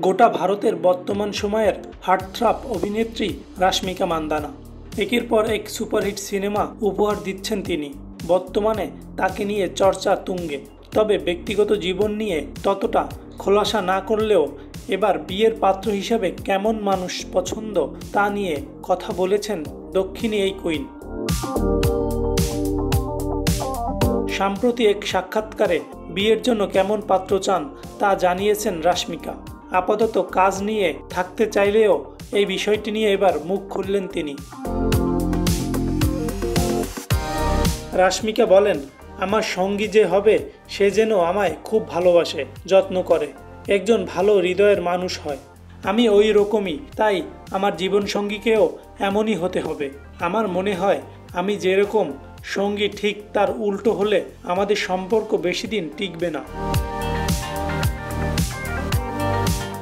গোটা ভারতের বর্তমান সময়ের হার্টথ্রব অভিনেত্রী রাশমিকা মান্দানা একের পর এক সুপারহিট সিনেমা উপহার দিচ্ছেন তিনি। বর্তমানে তাকে নিয়ে চর্চা তুঙ্গে। তবে ব্যক্তিগত জীবন নিয়ে ততটা খোলাসা না করলেও এবার বিয়ের পাত্র হিসেবে কেমন মানুষ পছন্দ তা নিয়ে কথা বলেছেন দক্ষিণী এই কুইন। সম্প্রতি এক সাক্ষাৎকারে বিয়ের জন্য কেমন পাত্র চান তা জানিয়েছেন রাশমিকা। আপাতত কাজ নিয়ে থাকতে চাইলেও এই বিষয়টি নিয়ে এবার মুখ খুললেন তিনি। রাশমিকা বলেন, আমার সঙ্গী যে হবে সে যেন আমায় খুব ভালোবাসে, যত্ন করে, একজন ভালো হৃদয়ের মানুষ হয়। আমি ওই রকমই, তাই আমার জীবনসঙ্গীকেও এমনই হতে হবে। আমার মনে হয় আমি যেরকম সঙ্গী ঠিক তার উল্টো হলে আমাদের সম্পর্ক বেশি দিন টিকবে না।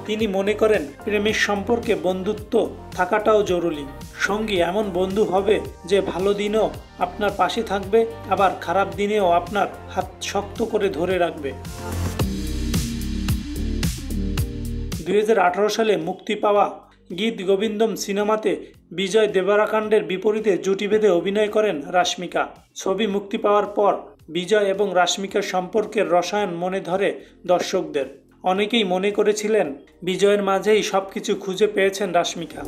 তিনি মনে করেন প্রেমের সম্পর্কে বন্ধুত্ব থাকাটাও জরুরি। সঙ্গী এমন বন্ধু হবে যে ভালো দিনেও আপনার পাশে থাকবে, আবার খারাপ দিনেও আপনার হাত শক্ত করে ধরে রাখবে। 2018 সালে মুক্তি পাওয়া গীত গোবিন্দম সিনেমাতে বিজয় দেবরাকাণ্ডের বিপরীতে জুটি বেঁধে অভিনয় করেন রাশমিকা। ছবি মুক্তি পাওয়ার পর বিজয় এবং রাশমিকার সম্পর্কের রসায়ন মনে ধরে দর্শকদের। অনেকেই মনে করেছিলেন বিজয়ের মাঝেই সবকিছু খুঁজে পেয়েছেন রাশমিকা।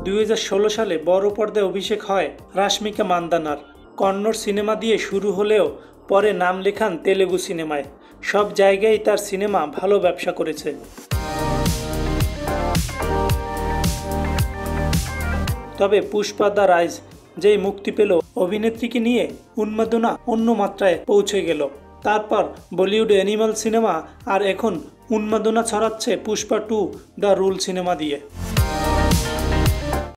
2016 সালে বড় পর্দায় অভিষেক হয় রাশমিকা মান্দানার। কন্নড় সিনেমা দিয়ে শুরু হলেও পরে নাম লেখান তেলেগু সিনেমায়। সব জায়গায় তার সিনেমা ভালো ব্যবসা করেছে। তবে পুষ্পা দ্য রাইজ যেই মুক্তি পেল, অভিনেত্রীকে নিয়ে উন্মাদনা অন্য মাত্রায় পৌঁছে গেল। তারপর বলিউড অ্যানিমাল সিনেমা, আর এখন উন্মাদনা ছড়াচ্ছে পুষ্পা 2 দ্য রুল সিনেমা দিয়ে।